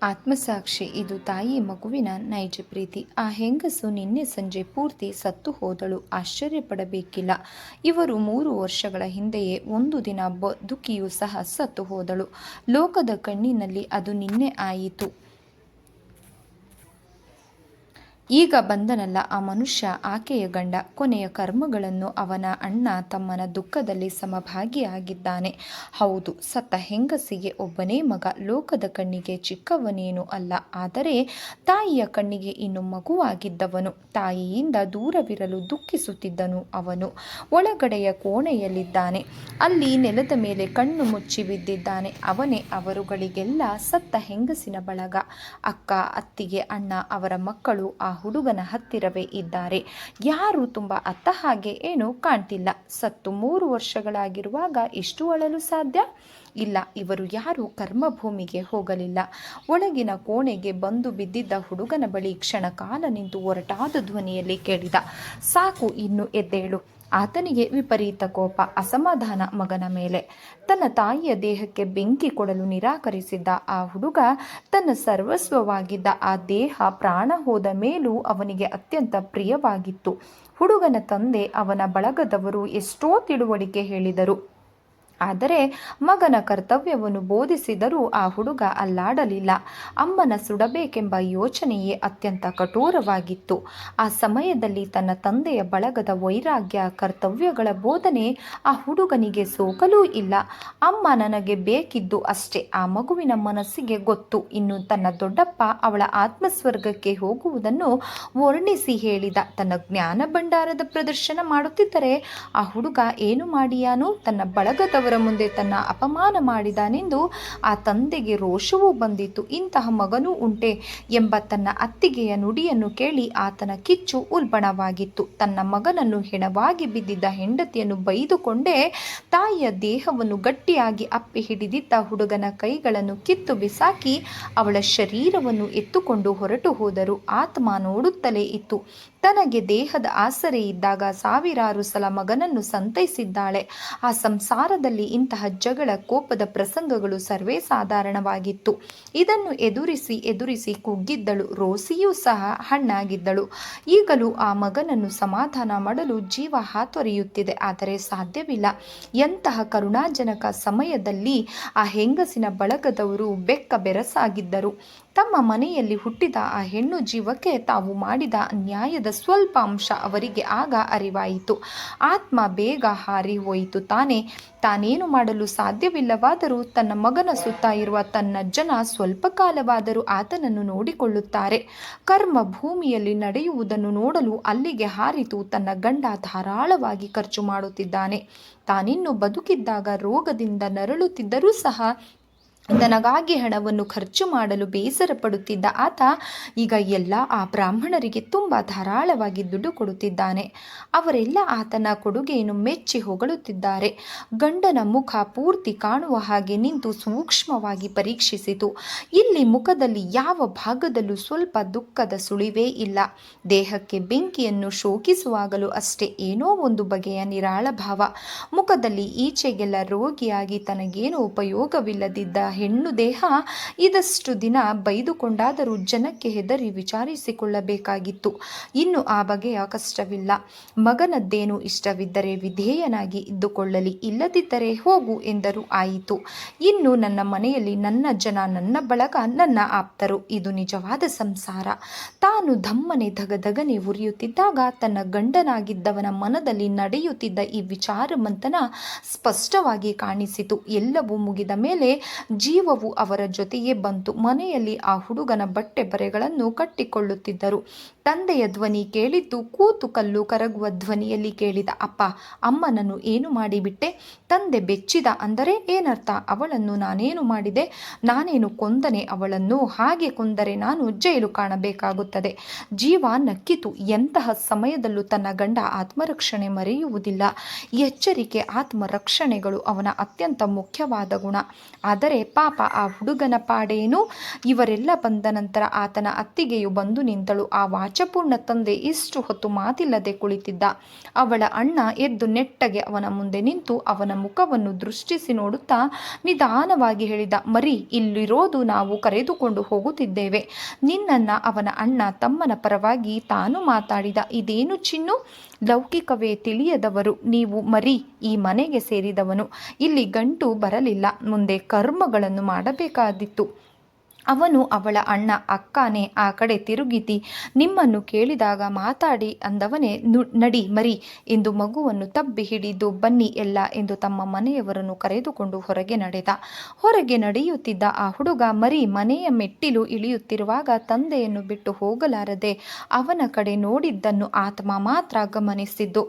ಆತ್ಮಸಾಕ್ಷಿ. ಇದು ತಾಯಿ ಮಗುವಿನ ನೈಜ ಪ್ರೀತಿ. ಆ ಹೆಂಗಸು ನಿನ್ನೆ ಸಂಜೆ ಪೂರ್ತಿ ಸತ್ತು ಹೋದಳು. ಆಶ್ಚರ್ಯಪಡಬೇಕಿಲ್ಲ. ಇವರು 3 ವರ್ಷಗಳ ಹಿಂದೆಯೇ ಒಂದು ದಿನ ಬದುಕಿಯೂ ಸಹ ಸತ್ತು ಹೋದಳು. ಲೋಕದ ಕಣ್ಣಿನಲ್ಲಿ ಅದು ನಿನ್ನೆ ಆಯಿತು. ಈಗ ಬಂದನಲ್ಲ ಆ ಮನುಷ್ಯ, ಆಕೆಯ ಗಂಡ. ಕೊನೆಯ ಕರ್ಮಗಳನ್ನು ಅವನ ಅಣ್ಣ ತಮ್ಮನ ದುಃಖದಲ್ಲಿ ಸಮಭಾಗಿಯಾಗಿದ್ದಾನೆ. ಹೌದು, ಸತ್ತ ಹೆಂಗಸಿಗೆ ಒಬ್ಬನೇ ಮಗ. ಲೋಕದ ಕಣ್ಣಿಗೆ ಚಿಕ್ಕವನೇನೂ ಅಲ್ಲ, ಆದರೆ ತಾಯಿಯ ಕಣ್ಣಿಗೆ ಇನ್ನು ಮಗುವಾಗಿದ್ದವನು. ತಾಯಿಯಿಂದ ದೂರವಿರಲು ದುಃಖಿಸುತ್ತಿದ್ದನು ಅವನು. ಒಳಗಡೆಯ ಕೋಣೆಯಲ್ಲಿದ್ದಾನೆ. ಅಲ್ಲಿ ನೆಲದ ಮೇಲೆ ಕಣ್ಣು ಮುಚ್ಚಿ ಬಿದ್ದಿದ್ದಾನೆ. ಅವನೇ ಅವರುಗಳಿಗೆಲ್ಲ ಸತ್ತ ಹೆಂಗಸಿನ ಬಳಗ. ಅಕ್ಕ, ಅತ್ತಿಗೆ, ಅಣ್ಣ, ಅವರ ಮಕ್ಕಳು ಆ ಹುಡುಗನ ಹತ್ತಿರವೇ ಇದ್ದಾರೆ. ಯಾರು ತುಂಬ ಅತ್ತ ಹಾಗೆ ಏನೂ ಕಾಣ್ತಿಲ್ಲ. ಸತ್ತು 3 ವರ್ಷಗಳಾಗಿರುವಾಗ ಎಷ್ಟು ಅಳಲು ಸಾಧ್ಯ? ಇಲ್ಲ, ಇವರು ಯಾರೂ ಕರ್ಮಭೂಮಿಗೆ ಹೋಗಲಿಲ್ಲ. ಒಳಗಿನ ಕೋಣೆಗೆ ಬಂದು ಬಿದ್ದಿದ್ದ ಹುಡುಗನ ಬಳಿ ಕ್ಷಣಕಾಲ ನಿಂತು ಒರಟಾದ ಧ್ವನಿಯಲ್ಲಿ ಕೇಳಿದ, ಸಾಕು, ಇನ್ನು ಎದ್ದೇಳು. ಆತನಿಗೆ ವಿಪರೀತ ಕೋಪ, ಅಸಮಾಧಾನ ಮಗನ ಮೇಲೆ. ತನ್ನ ತಾಯಿಯ ದೇಹಕ್ಕೆ ಬೆಂಕಿ ಕೊಡಲು ನಿರಾಕರಿಸಿದ್ದ ಆ ಹುಡುಗ ತನ್ನ ಸರ್ವಸ್ವವಾಗಿದ್ದ ಆ ದೇಹ ಪ್ರಾಣ ಹೋದ ಮೇಲೂ ಅವನಿಗೆ ಅತ್ಯಂತ ಪ್ರಿಯವಾಗಿತ್ತು. ಹುಡುಗನ ತಂದೆ, ಅವನ ಬಳಗದವರು ಎಷ್ಟೋ ತಿಳುವಳಿಕೆ ಹೇಳಿದರು. ಆದರೆ ಮಗನ ಕರ್ತವ್ಯವನ್ನು ಬೋಧಿಸಿದರೂ ಆ ಹುಡುಗ ಅಲ್ಲಾಡಲಿಲ್ಲ. ಅಮ್ಮನ ಸುಡಬೇಕೆಂಬ ಯೋಚನೆಯೇ ಅತ್ಯಂತ ಕಠೋರವಾಗಿತ್ತು. ಆ ಸಮಯದಲ್ಲಿ ತನ್ನ ತಂದೆಯ ಬಳಗದ ವೈರಾಗ್ಯ, ಕರ್ತವ್ಯಗಳ ಬೋಧನೆ ಆ ಹುಡುಗನಿಗೆ ಸೋಕಲೂ ಇಲ್ಲ. ಅಮ್ಮ ನನಗೆ ಬೇಕಿದ್ದು ಅಷ್ಟೇ. ಆ ಮಗುವಿನ ಮನಸ್ಸಿಗೆ ಗೊತ್ತು. ಇನ್ನು ತನ್ನ ದೊಡ್ಡಪ್ಪ ಅವಳ ಆತ್ಮಸ್ವರ್ಗಕ್ಕೆ ಹೋಗುವುದನ್ನು ವರ್ಣಿಸಿ ಹೇಳಿದ. ತನ್ನ ಜ್ಞಾನ ಭಂಡಾರದ ಪ್ರದರ್ಶನ ಮಾಡುತ್ತಿದ್ದರೆ ಆ ಹುಡುಗ ಏನು ಮಾಡಿಯಾನು? ತನ್ನ ಬಳಗದ ಮುಂದೆ ತನ್ನ ಅಪಮಾನ ಮಾಡಿದಾನೆಂದು ಆ ತಂದೆಗೆ ರೋಷವೂ ಬಂದಿತ್ತು. ಇಂತಹ ಮಗನೂ ಉಂಟೆ ಎಂಬ ತನ್ನ ಅತ್ತಿಗೆಯ ನುಡಿಯನ್ನು ಕೇಳಿ ಆತನ ಕಿಚ್ಚು ಉಲ್ಬಣವಾಗಿತ್ತು. ತನ್ನ ಮಗನನ್ನು ಹೆಣವಾಗಿ ಬಿದ್ದಿದ್ದ ಹೆಂಡತಿಯನ್ನು ಬೈದುಕೊಂಡೇ ತಾಯಿಯ ದೇಹವನ್ನು ಗಟ್ಟಿಯಾಗಿ ಅಪ್ಪಿ ಹಿಡಿದಿದ್ದ ಹುಡುಗನ ಕೈಗಳನ್ನು ಕಿತ್ತು ಬಿಸಾಕಿ ಅವಳ ಶರೀರವನ್ನು ಎತ್ತುಕೊಂಡು ಹೊರಟು ಹೋದರು. ಆತ್ಮ ನೋಡುತ್ತಲೇ ಇತ್ತು. ತನಗೆ ದೇಹದ ಆಸರೆ ಇದ್ದಾಗ ಸಾವಿರಾರು ಸಲ ಮಗನನ್ನು ಸಂತೈಸಿದ್ದಾಳೆ. ಆ ಸಂಸಾರದಲ್ಲಿ ಇಂತಹ ಜಗಳ, ಕೋಪದ ಪ್ರಸಂಗಗಳು ಸರ್ವೇ ಸಾಧಾರಣವಾಗಿತ್ತು. ಇದನ್ನು ಎದುರಿಸಿ ಕುಗ್ಗಿದ್ದಳು. ರೋಸಿಯೂ ಸಹ ಹಣ್ಣಾಗಿದ್ದಳು. ಈಗಲೂ ಆ ಮಗನನ್ನು ಸಮಾಧಾನ ಮಾಡಲು ಜೀವ ಹಾತೊರೆಯುತ್ತಿದೆ, ಆದರೆ ಸಾಧ್ಯವಿಲ್ಲ. ಎಂತಹ ಕರುಣಾಜನಕ ಸಮಯದಲ್ಲಿ ಆ ಹೆಂಗಸಿನ ಬಳಗದವರು ಬೆಕ್ಕ ಬೆರಸಾಗಿದ್ದರು. ತಮ್ಮ ಮನೆಯಲ್ಲಿ ಹುಟ್ಟಿದ ಆ ಹೆಣ್ಣು ಜೀವಕ್ಕೆ ತಾವು ಮಾಡಿದ ಅನ್ಯಾಯದ ಸ್ವಲ್ಪ ಅಂಶ ಅವರಿಗೆ ಆಗ ಅರಿವಾಯಿತು. ಆತ್ಮ ಬೇಗ ಹಾರಿ ಹೋಯಿತು. ತಾನೇನು ಮಾಡಲು ಸಾಧ್ಯವಿಲ್ಲವಾದರೂ ತನ್ನ ಮಗನ ಸುತ್ತ ಇರುವ ತನ್ನ ಜನ ಸ್ವಲ್ಪ ಕಾಲವಾದರೂ ಆತನನ್ನು ನೋಡಿಕೊಳ್ಳುತ್ತಾರೆ. ಕರ್ಮ ಭೂಮಿಯಲ್ಲಿ ನಡೆಯುವುದನ್ನು ನೋಡಲು ಅಲ್ಲಿಗೆ ಹಾರಿತು. ತನ್ನ ಗಂಡ ಧಾರಾಳವಾಗಿ ಖರ್ಚು ಮಾಡುತ್ತಿದ್ದಾನೆ. ತಾನಿನ್ನು ಬದುಕಿದ್ದಾಗ ರೋಗದಿಂದ ನರಳುತ್ತಿದ್ದರೂ ಸಹ ತನಗಾಗಿ ಹಣವನ್ನು ಖರ್ಚು ಮಾಡಲು ಬೇಸರ ಪಡುತ್ತಿದ್ದ ಆತ ಈಗ ಎಲ್ಲ ಆ ಬ್ರಾಹ್ಮಣರಿಗೆ ತುಂಬ ಧಾರಾಳವಾಗಿ ದುಡ್ಡು ಕೊಡುತ್ತಿದ್ದಾನೆ. ಅವರೆಲ್ಲ ಆತನ ಕೊಡುಗೆಯನ್ನು ಮೆಚ್ಚಿ ಹೊಗಳುತ್ತಿದ್ದಾರೆ. ಗಂಡನ ಮುಖ ಪೂರ್ತಿ ಕಾಣುವ ಹಾಗೆ ನಿಂತು ಸೂಕ್ಷ್ಮವಾಗಿ ಪರೀಕ್ಷಿಸಿತು. ಇಲ್ಲಿ ಮುಖದಲ್ಲಿ ಯಾವ ಭಾಗದಲ್ಲೂ ಸ್ವಲ್ಪ ದುಃಖದ ಸುಳಿವೇ ಇಲ್ಲ. ದೇಹಕ್ಕೆ ಬೆಂಕಿಯನ್ನು ಶೋಕಿಸುವಾಗಲೂ ಅಷ್ಟೇ ಏನೋ ಒಂದು ಬಗೆಯ ನಿರಾಳ ಭಾವ. ಮುಖದಲ್ಲಿ ಈಚೆಗೆಲ್ಲ ರೋಗಿಯಾಗಿ ತನಗೇನು ಉಪಯೋಗವಿಲ್ಲದಿದ್ದ ಹೆಣ್ಣು ದೇಹ ಇದಷ್ಟು ದಿನ ಬೈದುಕೊಂಡಾದರೂ ಜನಕ್ಕೆ ಹೆದರಿ ವಿಚಾರಿಸಿಕೊಳ್ಳಬೇಕಾಗಿತ್ತು. ಇನ್ನು ಆ ಬಗೆಯ ಕಷ್ಟವಿಲ್ಲ. ಮಗನದ್ದೇನು ಇಷ್ಟವಿದ್ದರೆ ವಿಧೇಯನಾಗಿ ಇದ್ದುಕೊಳ್ಳಲಿ, ಇಲ್ಲದಿದ್ದರೆ ಹೋಗು ಎಂದರೂ ಆಯಿತು. ಇನ್ನು ನನ್ನ ಮನೆಯಲ್ಲಿ ನನ್ನ ಜನ, ನನ್ನ ಬಳಗ, ನನ್ನ ಆಪ್ತರು. ಇದು ನಿಜವಾದ ಸಂಸಾರ. ತಾನು ಧಮ್ಮನೆ ಧಗಧಗನೆ ಉರಿಯುತ್ತಿದ್ದಾಗ ತನ್ನ ಗಂಡನಾಗಿದ್ದವನ ಮನದಲ್ಲಿ ನಡೆಯುತ್ತಿದ್ದ ಈ ವಿಚಾರ ಮಂಥನ ಸ್ಪಷ್ಟವಾಗಿ ಕಾಣಿಸಿತು. ಎಲ್ಲವೂ ಮುಗಿದ ಮೇಲೆ ಜೀವವು ಅವರ ಜೊತೆಯೇ ಬಂತು. ಮನೆಯಲ್ಲಿ ಆ ಹುಡುಗನ ಬಟ್ಟೆ ಬರೆಗಳನ್ನು ಕಟ್ಟಿಕೊಳ್ಳುತ್ತಿದ್ದರು. ತಂದೆಯ ಧ್ವನಿ ಕೇಳಿದ್ದು ಕೂತು ಕಲ್ಲು ಕರಗುವ ಧ್ವನಿಯಲ್ಲಿ ಕೇಳಿದ, ಅಪ್ಪ, ಅಮ್ಮನನ್ನು ಏನು ಮಾಡಿಬಿಟ್ಟೆ? ತಂದೆ ಬೆಚ್ಚಿದ. ಅಂದರೆ ಏನರ್ಥ? ಅವಳನ್ನು ನಾನೇನು ಮಾಡಿದೆ? ನಾನೇನು ಕೊಂದನೆ ಅವಳನ್ನು? ಹಾಗೆ ಕೊಂದರೆ ನಾನು ಜೈಲು ಕಾಣಬೇಕಾಗುತ್ತದೆ. ಜೀವ ನಕ್ಕಿತು. ಎಂತಹ ಸಮಯದಲ್ಲೂ ತನ್ನ ಗಂಡ ಆತ್ಮರಕ್ಷಣೆ ಮರೆಯುವುದಿಲ್ಲ. ಎಚ್ಚರಿಕೆ, ಆತ್ಮರಕ್ಷಣೆಗಳು ಅವನ ಅತ್ಯಂತ ಮುಖ್ಯವಾದ ಗುಣ. ಆದರೆ ಪಾಪ ಆ ಹುಡುಗನ ಪಾಡೇನು? ಇವರೆಲ್ಲ ಬಂದ ನಂತರ ಆತನ ಅತ್ತಿಗೆಯು ಬಂದು ನಿಂತಳು. ಆ ವಾಚಪೂರ್ಣ ತಂದೆ ಇಷ್ಟು ಹೊತ್ತು ಮಾತಿಲ್ಲದೆ ಕುಳಿತಿದ್ದ. ಅವಳ ಅಣ್ಣ ಎದ್ದು ನೆಟ್ಟಗೆ ಅವನ ಮುಂದೆ ನಿಂತು ಅವನ ಮುಖವನ್ನು ದೃಷ್ಟಿಸಿ ನೋಡುತ್ತಾ ನಿಧಾನವಾಗಿ ಹೇಳಿದ, ಮರಿ, ಇಲ್ಲಿರೋದು ನಾವು ಕರೆದುಕೊಂಡು ಹೋಗುತ್ತಿದ್ದೇವೆ ನಿನ್ನನ್ನ. ಅವನ ಅಣ್ಣ ತಮ್ಮನ ಪರವಾಗಿ ತಾನು ಮಾತಾಡಿದ, ಇದೇನು ಚಿನ್ನು, ಲೌಕಿಕವೇ ತಿಳಿಯದವರು ನೀವು. ಮರಿ ಈ ಮನೆಗೆ ಸೇರಿದವನು, ಇಲ್ಲಿ ಗಂಟು ಬರಲಿಲ್ಲ, ಮುಂದೆ ಕರ್ಮಗಳನ್ನು ಮಾಡಬೇಕಾದಿತ್ತು. ಅವನು ಅವಳ ಅಣ್ಣ. ಅಕ್ಕನೇ ಆ ಕಡೆ ತಿರುಗಿತಿ, ನಿಮ್ಮನ್ನು ಕೇಳಿದಾಗ ಮಾತಾಡಿ ಅಂದವನೇ ನಡಿ ಮರಿ ಎಂದು ಮಗುವನ್ನು ತಬ್ಬಿ ಹಿಡಿದು ಬನ್ನಿ ಎಲ್ಲ ಎಂದು ತಮ್ಮ ಮನೆಯವರನ್ನು ಕರೆದುಕೊಂಡು ಹೊರಗೆ ನಡೆದ. ಹೊರಗೆ ನಡೆಯುತ್ತಿದ್ದ ಆ ಹುಡುಗ ಮರಿ ಮನೆಯ ಮೆಟ್ಟಿಲು ಇಳಿಯುತ್ತಿರುವಾಗ ತಂದೆಯನ್ನು ಬಿಟ್ಟು ಹೋಗಲಾರದೆ ಅವನ ಕಡೆ ನೋಡಿದ್ದನ್ನು ಆತ್ಮ ಮಾತ್ರ ಗಮನಿಸಿದ್ದು.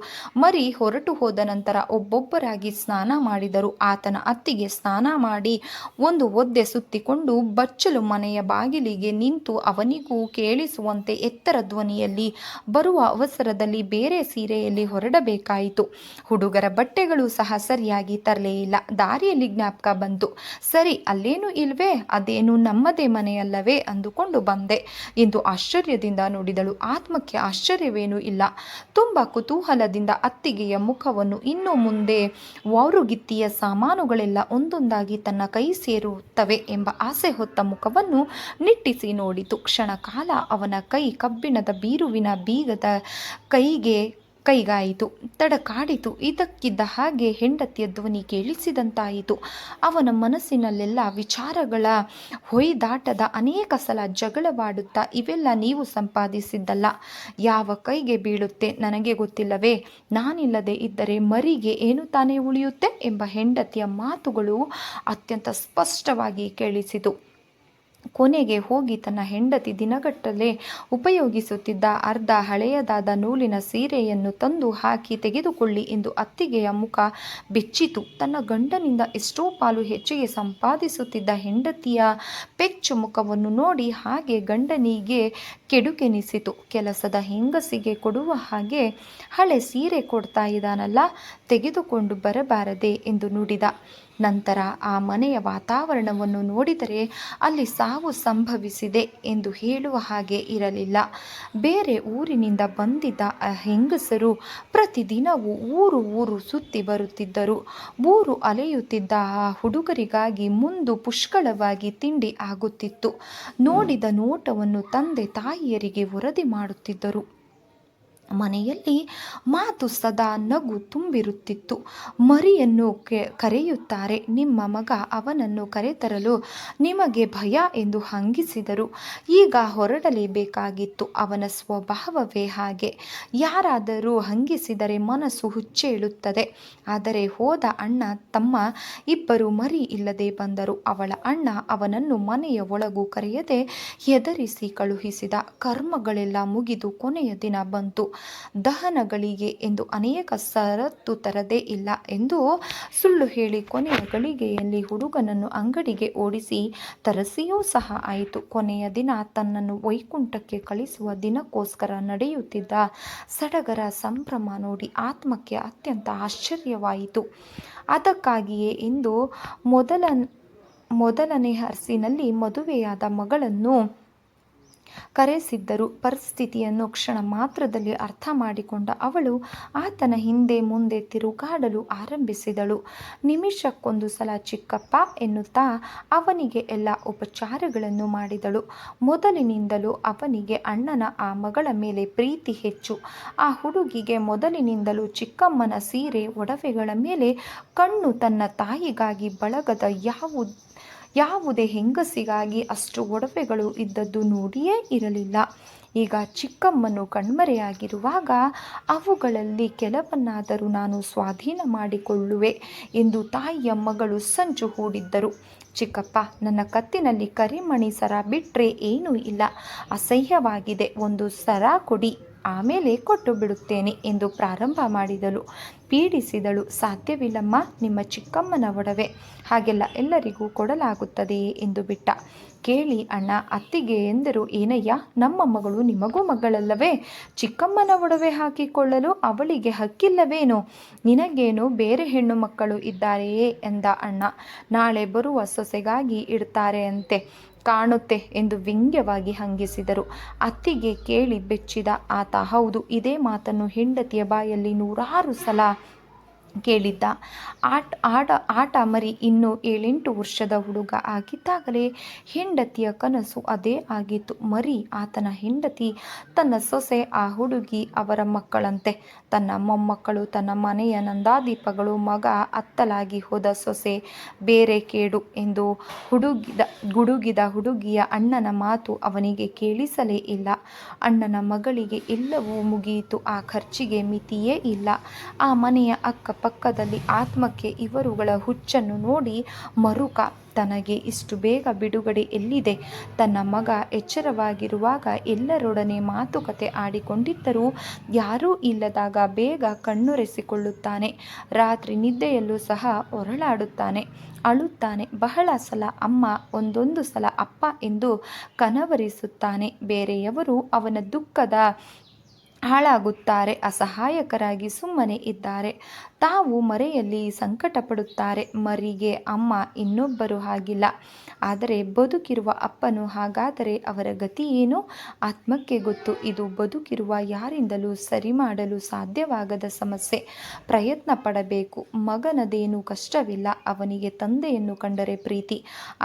ಮರಿ ಹೊರಟು ಹೋದ ನಂತರ ಒಬ್ಬೊಬ್ಬರಾಗಿ ಸ್ನಾನ ಮಾಡಿದರು. ಆತನ ಅತ್ತಿಗೆ ಸ್ನಾನ ಮಾಡಿ ಒಂದು ಒದ್ದೆ ಸುತ್ತಿಕೊಂಡು ಬಚ್ಚಲು ಮನೆಯ ಬಾಗಿಲಿಗೆ ನಿಂತು ಅವನಿಗೂ ಕೇಳಿಸುವಂತೆ ಎತ್ತರ ಧ್ವನಿಯಲ್ಲಿ ಬರುವ ಅವಸರದಲ್ಲಿ ಬೇರೆ ಸೀರೆಯಲ್ಲಿ ಹೊರಡಬೇಕಾಯಿತು. ಹುಡುಗರ ಬಟ್ಟೆಗಳು ಸಹ ಸರಿಯಾಗಿ ತರಲೇ ಇಲ್ಲ. ದಾರಿಯಲ್ಲಿ ಜ್ಞಾಪಕ ಬಂತು, ಸರಿ ಅಲ್ಲೇನು ಇಲ್ವೇ, ಅದೇನು ನಮ್ಮದೇ ಮನೆಯಲ್ಲವೇ ಅಂದುಕೊಂಡು ಬಂದೆ ಎಂದು ಆಶ್ಚರ್ಯದಿಂದ ನೋಡಿದಳು. ಆತ್ಮಕ್ಕೆ ಆಶ್ಚರ್ಯವೇನೂ ಇಲ್ಲ. ತುಂಬ ಕುತೂಹಲದಿಂದ ಅತ್ತಿಗೆಯ ಮುಖವನ್ನು ಇನ್ನು ಮುಂದೆ ವಾರುಗಿತ್ತಿಯ ಸಾಮಾನುಗಳೆಲ್ಲ ಒಂದೊಂದಾಗಿ ತನ್ನ ಕೈ ಸೇರುತ್ತವೆ ಎಂಬ ಆಸೆ ಹೊತ್ತ ಮುಖವನ್ನು ನಿಟ್ಟಿಸಿ ನೋಡಿತು. ಕ್ಷಣ ಕಾಲ ಅವನ ಕೈ ಕಬ್ಬಿಣದ ಬೀರುವಿನ ಬೀಗದ ಕೈಗಾಯಿತು. ತಡಕಾಡಿತು. ಇದಕ್ಕಿದ್ದ ಹಾಗೆ ಹೆಂಡತಿಯ ಧ್ವನಿ ಕೇಳಿಸಿದಂತಾಯಿತು. ಅವನ ಮನಸ್ಸಿನಲ್ಲೆಲ್ಲ ವಿಚಾರಗಳ ಹೊಯ್ದಾಟದ ಅನೇಕ ಸಲ ಜಗಳವಾಡುತ್ತಾ, ಇವೆಲ್ಲ ನೀವು ಸಂಪಾದಿಸಿದ್ದಲ್ಲ, ಯಾವ ಕೈಗೆ ಬೀಳುತ್ತೆ ನನಗೆ ಗೊತ್ತಿಲ್ಲವೇ, ನಾನಿಲ್ಲದೆ ಇದ್ದರೆ ಮರಿಗೆ ಏನು ತಾನೇ ಉಳಿಯುತ್ತೆ ಎಂಬ ಹೆಂಡತಿಯ ಮಾತುಗಳು ಅತ್ಯಂತ ಸ್ಪಷ್ಟವಾಗಿ ಕೇಳಿಸಿತು. ಕೊನೆಗೆ ಹೋಗಿ ತನ್ನ ಹೆಂಡತಿ ದಿನಗಟ್ಟಲೆ ಉಪಯೋಗಿಸುತ್ತಿದ್ದ ಅರ್ಧ ಹಳೆಯದಾದ ನೂಲಿನ ಸೀರೆಯನ್ನು ತಂದು ಹಾಕಿ ತೆಗೆದುಕೊಳ್ಳಿ ಎಂದು ಅತ್ತಿಗೆಯ ಮುಖ ಬೆಚ್ಚಿತು. ತನ್ನ ಗಂಡನಿಂದ ಎಷ್ಟೋ ಪಾಲು ಹೆಚ್ಚಿಗೆ ಸಂಪಾದಿಸುತ್ತಿದ್ದ ಹೆಂಡತಿಯ ಪೆಚ್ಚು ಮುಖವನ್ನು ನೋಡಿ ಹಾಗೆ ಗಂಡನಿಗೆ ಕೆಡುಕೆನಿಸಿತು. ಕೆಲಸದ ಹೆಂಗಸಿಗೆ ಕೊಡುವ ಹಾಗೆ ಹಳೆ ಸೀರೆ ಕೊಡ್ತಾ ಇದ್ದಾನಲ್ಲ, ತೆಗೆದುಕೊಂಡು ಬರಬಾರದೆ ಎಂದು ನುಡಿದ. ನಂತರ ಆ ಮನೆಯ ವಾತಾವರಣವನ್ನು ನೋಡಿದರೆ ಅಲ್ಲಿ ಸಾವು ಸಂಭವಿಸಿದೆ ಎಂದು ಹೇಳುವ ಹಾಗೆ ಇರಲಿಲ್ಲ. ಬೇರೆ ಊರಿನಿಂದ ಬಂದಿದ್ದ ಆ ಹೆಂಗಸರು ಪ್ರತಿದಿನವೂ ಊರು ಸುತ್ತಿ ಬರುತ್ತಿದ್ದರು. ಊರು ಅಲೆಯುತ್ತಿದ್ದ ಆ ಹುಡುಗರಿಗಾಗಿ ಮುಂದು ಪುಷ್ಕಳವಾಗಿ ತಿಂಡಿ ಆಗುತ್ತಿತ್ತು. ನೋಡಿದ ನೋಟವನ್ನು ತಂದೆ ತಾಯಿಯರಿಗೆ ವರದಿ ಮಾಡುತ್ತಿದ್ದರು. ಮನೆಯಲ್ಲಿ ಮಾತು ಸದಾ ನಗು ತುಂಬಿರುತ್ತಿತ್ತು. ಮರಿಯನ್ನು ಕರೆಯುತ್ತಾರೆ, ನಿಮ್ಮ ಮಗ ಅವನನ್ನು ಕರೆತರಲು ನಿಮಗೆ ಭಯ ಎಂದು ಹಂಗಿಸಿದರು. ಈಗ ಹೊರಡಲೇಬೇಕಾಗಿತ್ತು. ಅವನ ಸ್ವಭಾವವೇ ಹಾಗೆ. ಯಾರಾದರೂ ಹಂಗಿಸಿದರೆ ಮನಸ್ಸು ಹುಚ್ಚೇಳುತ್ತದೆ. ಆದರೆ ಹೋದ ಅಣ್ಣ ತಮ್ಮ ಇಬ್ಬರು ಮರಿ ಇಲ್ಲದೆ ಬಂದರು. ಅವಳ ಅಣ್ಣ ಅವನನ್ನು ಮನೆಯ ಒಳಗೂ ಕರೆಯದೆ ಹೆದರಿಸಿ ಕಳುಹಿಸಿದ. ಕರ್ಮಗಳೆಲ್ಲ ಮುಗಿದು ಕೊನೆಯ ದಿನ ಬಂತು. ದಹನಗಳಿಗೆ ಎಂದು ಅನೇಕ ಷರತ್ತು ತರದೇ ಇಲ್ಲ ಎಂದು ಸುಳ್ಳು ಹೇಳಿ ಕೊನೆಯ ಗಳಿಗೆಯಲ್ಲಿ ಹುಡುಗನನ್ನು ಅಂಗಡಿಗೆ ಓಡಿಸಿ ತರಿಸಿಯೂ ಸಹ ಆಯಿತು. ಕೊನೆಯ ದಿನ ತನ್ನನ್ನು ವೈಕುಂಠಕ್ಕೆ ಕಳಿಸುವ ದಿನಕ್ಕೋಸ್ಕರ ನಡೆಯುತ್ತಿದ್ದ ಸಡಗರ ಸಂಭ್ರಮ ನೋಡಿ ಆತ್ಮಕ್ಕೆ ಅತ್ಯಂತ ಆಶ್ಚರ್ಯವಾಯಿತು. ಅದಕ್ಕಾಗಿಯೇ ಇಂದು ಮೊದಲನೇ ಅರಸಿನಲ್ಲಿ ಮದುವೆಯಾದ ಮಗಳನ್ನು ಕರೆಸಿದ್ದರು. ಪರಿಸ್ಥಿತಿಯನ್ನು ಕ್ಷಣ ಮಾತ್ರದಲ್ಲಿ ಅರ್ಥ ಮಾಡಿಕೊಂಡ ಅವಳು ಆತನ ಹಿಂದೆ ಮುಂದೆ ತಿರುಗಾಡಲು ಆರಂಭಿಸಿದಳು. ನಿಮಿಷಕ್ಕೊಂದು ಸಲ ಚಿಕ್ಕಪ್ಪ ಎನ್ನುತ್ತಾ ಅವನಿಗೆ ಎಲ್ಲ ಉಪಚಾರಗಳನ್ನು ಮಾಡಿದಳು. ಮೊದಲಿನಿಂದಲೂ ಅವನಿಗೆ ಅಣ್ಣನ ಆ ಮಗಳ ಮೇಲೆ ಪ್ರೀತಿ ಹೆಚ್ಚು. ಆ ಹುಡುಗಿಗೆ ಮೊದಲಿನಿಂದಲೂ ಚಿಕ್ಕಮ್ಮನ ಸೀರೆ ಒಡವೆಗಳ ಮೇಲೆ ಕಣ್ಣು. ತನ್ನ ತಾಯಿಗಾಗಿ ಬಳಗದ ಯಾವುದೇ ಹೆಂಗಸಿಗಾಗಿ ಅಷ್ಟು ಒಡವೆಗಳು ಇದ್ದದ್ದು ನೋಡಿಯೇ ಇರಲಿಲ್ಲ. ಈಗ ಚಿಕ್ಕಮ್ಮನು ಕಣ್ಮರೆಯಾಗಿರುವಾಗ ಅವುಗಳಲ್ಲಿ ಕೆಲವನ್ನಾದರೂ ನಾನು ಸ್ವಾಧೀನ ಮಾಡಿಕೊಳ್ಳುವೆ ಎಂದು ತಾಯಿಯ ಮಗಳು ಸಂಚು ಹೂಡಿದ್ದರು. ಚಿಕ್ಕಪ್ಪ, ನನ್ನ ಕತ್ತಿನಲ್ಲಿ ಕರಿಮಣಿ ಸರ ಬಿಟ್ಟರೆ ಏನೂ ಇಲ್ಲ, ಅಸಹ್ಯವಾಗಿದೆ, ಒಂದು ಸರ ಕೊಡಿ. ಆಮೇಲೆ ಕೊಟ್ಟು ಬಿಡುತ್ತೇನೆ ಎಂದು ಪ್ರಾರಂಭ ಮಾಡಿದಳು. ಪೀಡಿಸಿದಳು. ಸಾಧ್ಯವಿಲ್ಲಮ್ಮ, ನಿಮ್ಮ ಚಿಕ್ಕಮ್ಮನ ಒಡವೆ, ಹಾಗೆಲ್ಲ ಎಲ್ಲರಿಗೂ ಕೊಡಲಾಗುತ್ತದೆಯೇ ಎಂದು ಬಿಟ್ಟ. ಕೇಳಿ ಅಣ್ಣ, ಅತ್ತಿಗೆ ಎಂದರು. ಏನಯ್ಯ, ನಮ್ಮ ಮಗಳು ನಿಮಗೂ ಮಗಳಲ್ಲವೇ? ಚಿಕ್ಕಮ್ಮನ ಒಡವೆ ಹಾಕಿಕೊಳ್ಳಲು ಅವಳಿಗೆ ಹಕ್ಕಿಲ್ಲವೇನೋ? ನಿನಗೇನು ಬೇರೆ ಹೆಣ್ಣು ಮಕ್ಕಳು ಇದ್ದಾರೆಯೇ ಎಂದ ಅಣ್ಣ. ನಾಳೆ ಬರುವ ಸೊಸೆಗಾಗಿ ಇಡ್ತಾರೆ ಅಂತೆ ಕಾಣುತ್ತೆ ಎಂದು ವ್ಯಂಗ್ಯವಾಗಿ ಹಂಗಿಸಿದರು. ಅತ್ತಿಗೆ ಕೇಳಿ ಬೆಚ್ಚಿದ ಆತ ಹೌದು, ಇದೇ ಮಾತನ್ನು ಹೆಂಡತಿಯ ಬಾಯಲ್ಲಿ ನೂರಾರು ಸಲ ಕೇಳಿದ್ದ. ಆಟ ಮರಿ ಇನ್ನೂ 7-8 ವರ್ಷದ ಹುಡುಗ ಆಗಿದ್ದಾಗಲೇ ಹೆಂಡತಿಯ ಕನಸು ಅದೇ ಆಗಿತ್ತು. ಮರಿ, ಆತನ ಹೆಂಡತಿ, ತನ್ನ ಸೊಸೆ, ಆ ಹುಡುಗಿ ಅವರ ಮಕ್ಕಳಂತೆ. ತನ್ನ ಮೊಮ್ಮಕ್ಕಳು, ತನ್ನ ಮನೆಯ ನಂದಾದೀಪಗಳು. ಮಗ ಅತ್ತಲಾಗಿ ಹೋದ, ಸೊಸೆ ಬೇರೆ ಕೇಡು ಎಂದು ಗುಡುಗಿದ ಹುಡುಗಿಯ ಅಣ್ಣನ ಮಾತು ಅವನಿಗೆ ಕೇಳಿಸಲೇ ಇಲ್ಲ. ಅಣ್ಣನ ಮಗಳಿಗೆ ಎಲ್ಲವೂ ಮುಗಿಯಿತು. ಆ ಖರ್ಚಿಗೆ ಮಿತಿಯೇ ಇಲ್ಲ. ಆ ಮನೆಯ ಅಕ್ಕಪಕ್ಕದಲ್ಲಿ ಆತ್ಮಕ್ಕೆ ಇವರುಗಳ ಹುಚ್ಚನ್ನು ನೋಡಿ ಮರುಕ. ತನಗೆ ಇಷ್ಟು ಬೇಗ ಬಿಡುಗಡೆ ಎಲ್ಲಿದೆ? ತನ್ನ ಮಗ ಎಚ್ಚರವಾಗಿರುವಾಗ ಎಲ್ಲರೊಡನೆ ಮಾತುಕತೆ ಆಡಿಕೊಂಡಿದ್ದರೂ ಯಾರೂ ಇಲ್ಲದಾಗ ಬೇಗ ಕಣ್ಣೊರೆಸಿಕೊಳ್ಳುತ್ತಾನೆ. ರಾತ್ರಿ ನಿದ್ದೆಯಲ್ಲೂ ಸಹ ಹೊರಳಾಡುತ್ತಾನೆ, ಅಳುತ್ತಾನೆ. ಬಹಳ ಸಲ ಅಮ್ಮ, ಒಂದೊಂದು ಸಲ ಅಪ್ಪ ಎಂದು ಕನವರಿಸುತ್ತಾನೆ. ಬೇರೆಯವರು ಅವನ ದುಃಖದ ಹಾಳಾಗುತ್ತಾರೆ, ಅಸಹಾಯಕರಾಗಿ ಸುಮ್ಮನೆ ಇದ್ದಾರೆ. ತಾವು ಮರೆಯಲ್ಲಿ ಸಂಕಟ ಪಡುತ್ತಾರೆ. ಮರಿಗೆ ಅಮ್ಮ ಇನ್ನೊಬ್ಬರು ಹಾಗಿಲ್ಲ. ಆದರೆ ಬದುಕಿರುವ ಅಪ್ಪನು ಹಾಗಾದರೆ ಅವರ ಗತಿ ಏನು? ಆತ್ಮಕ್ಕೆ ಗೊತ್ತು. ಇದು ಬದುಕಿರುವ ಯಾರಿಂದಲೂ ಸರಿ ಮಾಡಲು ಸಾಧ್ಯವಾಗದ ಸಮಸ್ಯೆ. ಪ್ರಯತ್ನ ಪಡಬೇಕು. ಮಗನದೇನು ಕಷ್ಟವಿಲ್ಲ. ಅವನಿಗೆ ತಂದೆಯನ್ನು ಕಂಡರೆ ಪ್ರೀತಿ.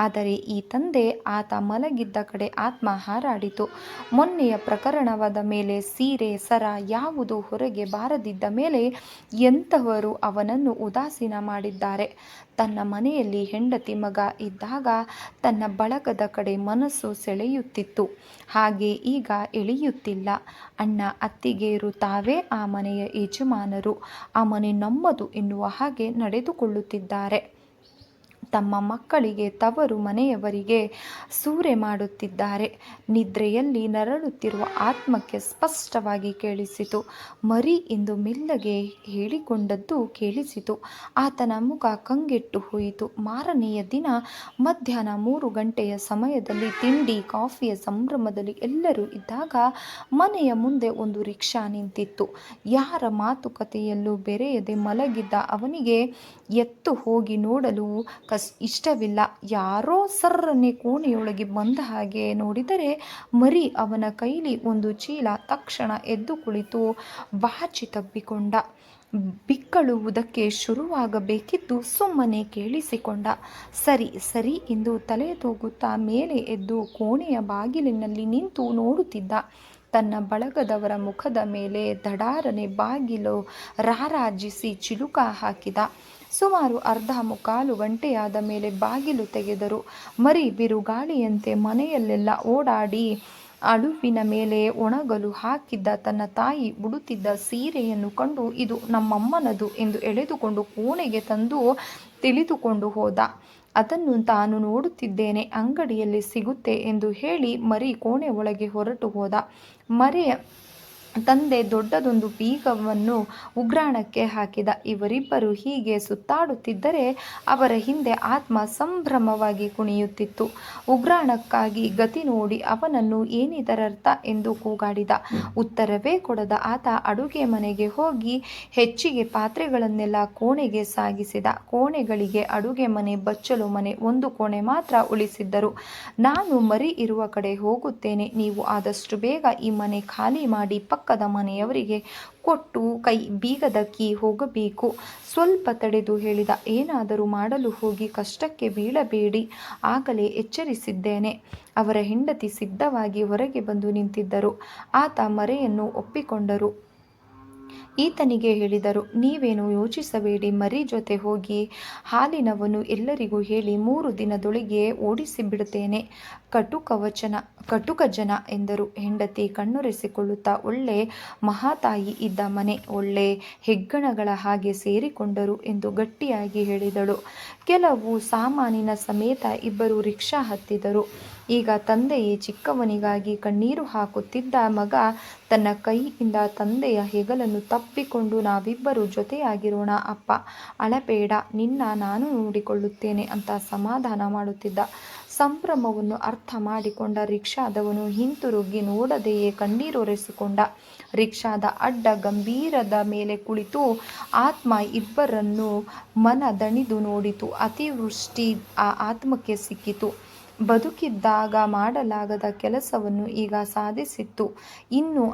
ಆದರೆ ಈ ತಂದೆ, ಆತ ಮಲಗಿದ್ದ ಕಡೆ ಆತ್ಮ ಹಾರಾಡಿತು. ಮೊನ್ನೆಯ ಪ್ರಕರಣವಾದ ಮೇಲೆ ಸೀರೆ ಸರ ಯಾವುದು ಹೊರಗೆ ಬಾರದಿದ್ದ ಮೇಲೆ ಎಂತಹವರು ಅವನನ್ನು ಉದಾಸೀನ ಮಾಡಿದ್ದಾರೆ. ತನ್ನ ಮನೆಯಲ್ಲಿ ಹೆಂಡತಿ ಮಗ ಇದ್ದಾಗ ತನ್ನ ಬಳಗದ ಕಡೆ ಮನಸ್ಸು ಸೆಳೆಯುತ್ತಿತ್ತು. ಹಾಗೆ ಈಗ ಎಳೆಯುತ್ತಿಲ್ಲ. ಅಣ್ಣ ಅತ್ತಿಗೆಯರು ತಾವೇ ಆ ಮನೆಯ ಯಜಮಾನರು. ಆ ಮನೆ ನಮ್ಮದು ಎನ್ನುವ ಹಾಗೆ ನಡೆದುಕೊಳ್ಳುತ್ತಿದ್ದಾರೆ. ತಮ್ಮ ಮಕ್ಕಳಿಗೆ, ತವರು ಮನೆಯವರಿಗೆ ಸೂರೆ ಮಾಡುತ್ತಿದ್ದಾರೆ. ನಿದ್ರೆಯಲ್ಲಿ ನರಳುತ್ತಿರುವ ಆತ್ಮಕ್ಕೆ ಸ್ಪಷ್ಟವಾಗಿ ಕೇಳಿಸಿತು. ಮರಿ ಎಂದು ಮೆಲ್ಲಗೆ ಹೇಳಿಕೊಂಡದ್ದು ಕೇಳಿಸಿತು. ಆತನ ಮುಖ ಕಂಗೆಟ್ಟು ಹೋಯಿತು. ಮಾರನೆಯ ದಿನ ಮಧ್ಯಾಹ್ನ 3 ಗಂಟೆಯ ಸಮಯದಲ್ಲಿ ತಿಂಡಿ ಕಾಫಿಯ ಸಂಭ್ರಮದಲ್ಲಿ ಎಲ್ಲರೂ ಇದ್ದಾಗ ಮನೆಯ ಮುಂದೆ ಒಂದು ರಿಕ್ಷಾ ನಿಂತಿತ್ತು. ಯಾರ ಮಾತುಕತೆಯಲ್ಲೂ ಬೆರೆಯದೆ ಮಲಗಿದ್ದ ಅವನಿಗೆ ಎತ್ತು ಹೋಗಿ ನೋಡಲು ಇಷ್ಟವಿಲ್ಲ. ಯಾರೋ ಸರ್ರನೆ ಕೋಣೆಯೊಳಗೆ ಬಂದ ಹಾಗೆ ನೋಡಿದರೆ ಮರಿ ಅವನ ಕೈಲಿ ಒಂದು ಚೀಲ. ತಕ್ಷಣ ಎದ್ದು ಕುಳಿತು ಬಾಚಿ ತಬ್ಬಿಕೊಂಡ. ಬಿಕ್ಕಳುವುದಕ್ಕೆ ಶುರುವಾಗಬೇಕಿದ್ದು ಸುಮ್ಮನೆ ಕೇಳಿಸಿಕೊಂಡ. ಸರಿ ಸರಿ ಎಂದು ತಲೆ ತೂಗುತ್ತಾ ಮೇಲೆ ಎದ್ದು ಕೋಣೆಯ ಬಾಗಿಲಿನಲ್ಲಿ ನಿಂತು ನೋಡುತ್ತಿದ್ದ. ತನ್ನ ಬಳಗದವರ ಮುಖದ ಮೇಲೆ ದಡಾರನೆ ಬಾಗಿಲು ರಾರಾಜಿಸಿ ಚಿಲುಕ ಹಾಕಿದ. ಸುಮಾರು 1/4 ಗಂಟೆಯಾದ ಮೇಲೆ ಬಾಗಿಲು ತೆಗೆದರು. ಮರಿ ಬಿರುಗಾಳಿಯಂತೆ ಮನೆಯಲ್ಲೆಲ್ಲ ಓಡಾಡಿ ಅಳುವಿನ ಮೇಲೆ ಒಣಗಲು ಹಾಕಿದ್ದ ತನ್ನ ತಾಯಿ ಉಡುತ್ತಿದ್ದ ಸೀರೆಯನ್ನು ಕಂಡು ಇದು ನಮ್ಮಮ್ಮನದು ಎಂದು ಎಳೆದುಕೊಂಡು ಕೋಣೆಗೆ ತಂದು ತಿಳಿದುಕೊಂಡು ಹೋದ. ಅದನ್ನು ತಾನು ನೋಡುತ್ತಿದ್ದೇನೆ, ಅಂಗಡಿಯಲ್ಲಿ ಸಿಗುತ್ತೆ ಎಂದು ಹೇಳಿ ಮರಿ ಕೋಣೆ ಒಳಗೆ ಹೊರಟು ಹೋದ. ಮರೆಯ ತಂದೆ ದೊಡ್ಡದೊಂದು ಬೀಗವನ್ನು ಉಗ್ರಾಣಕ್ಕೆ ಹಾಕಿದ. ಇವರಿಬ್ಬರು ಹೀಗೆ ಸುತ್ತಾಡುತ್ತಿದ್ದರೆ ಅವರ ಹಿಂದೆ ಆತ್ಮ ಸಂಭ್ರಮವಾಗಿ ಕುಣಿಯುತ್ತಿತ್ತು. ಉಗ್ರಾಣಕ್ಕಾಗಿ ಗತಿ ನೋಡಿ ಅವನನ್ನು ಏನಿದರರ್ಥ ಎಂದು ಕೂಗಾಡಿದ. ಉತ್ತರವೇ ಕೊಡದ ಆತ ಅಡುಗೆ ಮನೆಗೆ ಹೋಗಿ ಹೆಚ್ಚಿಗೆ ಪಾತ್ರೆಗಳನ್ನೆಲ್ಲ ಕೋಣೆಗೆ ಸಾಗಿಸಿದ. ಕೋಣೆಗಳಿಗೆ ಅಡುಗೆ ಮನೆ, ಬಚ್ಚಲು ಮನೆ, ಒಂದು ಕೋಣೆ ಮಾತ್ರ ಉಳಿಸಿದ್ದರು. ನಾನು ಮರಿ ಇರುವ ಕಡೆ ಹೋಗುತ್ತೇನೆ, ನೀವು ಆದಷ್ಟು ಬೇಗ ಈ ಮನೆ ಖಾಲಿ ಮಾಡಿ ಪಕ್ಕದ ಮನೆಯವರಿಗೆ ಕೊಟ್ಟು ಬೀಗದ ಕೀ ಹೋಗಬೇಕು. ಸ್ವಲ್ಪ ತಡೆದು ಹೇಳಿದ. ಏನಾದರೂ ಮಾಡಲು ಹೋಗಿ ಕಷ್ಟಕ್ಕೆ ಬೀಳಬೇಡಿ, ಆಗಲೇ ಎಚ್ಚರಿಸಿದ್ದೇನೆ. ಅವರ ಹೆಂಡತಿ ಸಿದ್ಧವಾಗಿ ಹೊರಗೆ ಬಂದು ನಿಂತಿದ್ದರು. ಆತ ಮರೆಯನ್ನು ಒಪ್ಪಿಕೊಂಡರು. ಈತನಿಗೆ ಹೇಳಿದರು, ನೀವೇನು ಯೋಚಿಸಬೇಡಿ, ಮರಿ ಜೊತೆ ಹೋಗಿ ಹಾಲಿನವನು ಎಲ್ಲರಿಗೂ ಹೇಳಿ 3 ದಿನದೊಳಗೆ ಓಡಿಸಿಬಿಡುತ್ತೇನೆ. ಕಟುಕ ಜನ ಎಂದರು. ಹೆಂಡತಿ ಕಣ್ಣೊರೆಸಿಕೊಳ್ಳುತ್ತಾ, ಒಳ್ಳೆ ಮಹಾತಾಯಿ ಇದ್ದ ಮನೆ, ಒಳ್ಳೆ ಹೆಗ್ಗಣಗಳ ಹಾಗೆ ಸೇರಿಕೊಂಡರು ಎಂದು ಗಟ್ಟಿಯಾಗಿ ಹೇಳಿದಳು. ಕೆಲವು ಸಾಮಾನಿನ ಸಮೇತ ಇಬ್ಬರು ರಿಕ್ಷಾ ಹತ್ತಿದರು. ಈಗ ತಂದೆಯೇ ಚಿಕ್ಕವನಿಗಾಗಿ ಕಣ್ಣೀರು ಹಾಕುತ್ತಿದ್ದ ಮಗ ತನ್ನ ಕೈಯಿಂದ ತಂದೆಯ ಹೆಗಲನ್ನು ತಪ್ಪಿಕೊಂಡು ನಾವಿಬ್ಬರು ಜೊತೆಯಾಗಿರೋಣ ಅಪ್ಪ, ಅಳಬೇಡ, ನಿನ್ನ ನಾನು ನೋಡಿಕೊಳ್ಳುತ್ತೇನೆ ಅಂತ ಸಮಾಧಾನ ಮಾಡುತ್ತಿದ್ದ. ಸಂಭ್ರಮವನ್ನು ಅರ್ಥ ಮಾಡಿಕೊಂಡ ರಿಕ್ಷಾದವನು ಹಿಂತಿರುಗಿ ನೋಡದೆಯೇ ಕಣ್ಣೀರೊರೆಸಿಕೊಂಡ. ರಿಕ್ಷಾದ ಅಡ್ಡ ಗಂಭೀರದ ಮೇಲೆ ಕುಳಿತು ಆತ್ಮ ಇಬ್ಬರನ್ನು ಮನದಣಿದು ನೋಡಿತು. ಅತಿವೃಷ್ಟಿ ಆ ಆತ್ಮಕ್ಕೆ ಸಿಕ್ಕಿತು. ಬದುಕಿದ್ದಾಗ ಮಾಡಲಾಗದ ಕೆಲಸವನ್ನು ಈಗ ಸಾಧಿಸಿತ್ತು. ಇನ್ನು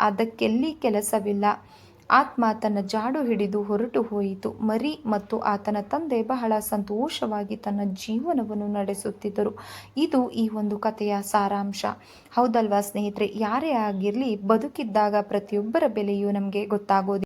ಅದಕ್ಕೆಲ್ಲಿ ಕೆಲಸವಿಲ್ಲ. ಆತ್ಮ ತನ್ನ ಜಾಡು ಹಿಡಿದು ಹೊರಟು ಹೋಯಿತು. ಮರಿ ಮತ್ತು ಆತನ ತಂದೆ ಬಹಳ ಸಂತೋಷವಾಗಿ ತನ್ನ ಜೀವನವನ್ನು ನಡೆಸುತ್ತಿದ್ದರು. ಇದು ಈ ಒಂದು ಕಥೆಯ ಸಾರಾಂಶ. ಹೌದಲ್ವಾ ಸ್ನೇಹಿತರೆ? ಯಾರೇ ಆಗಿರಲಿ, ಬದುಕಿದ್ದಾಗ ಪ್ರತಿಯೊಬ್ಬರ ಬೆಲೆಯೂ ನಮಗೆ ಗೊತ್ತಾಗೋದಿಲ್ಲ.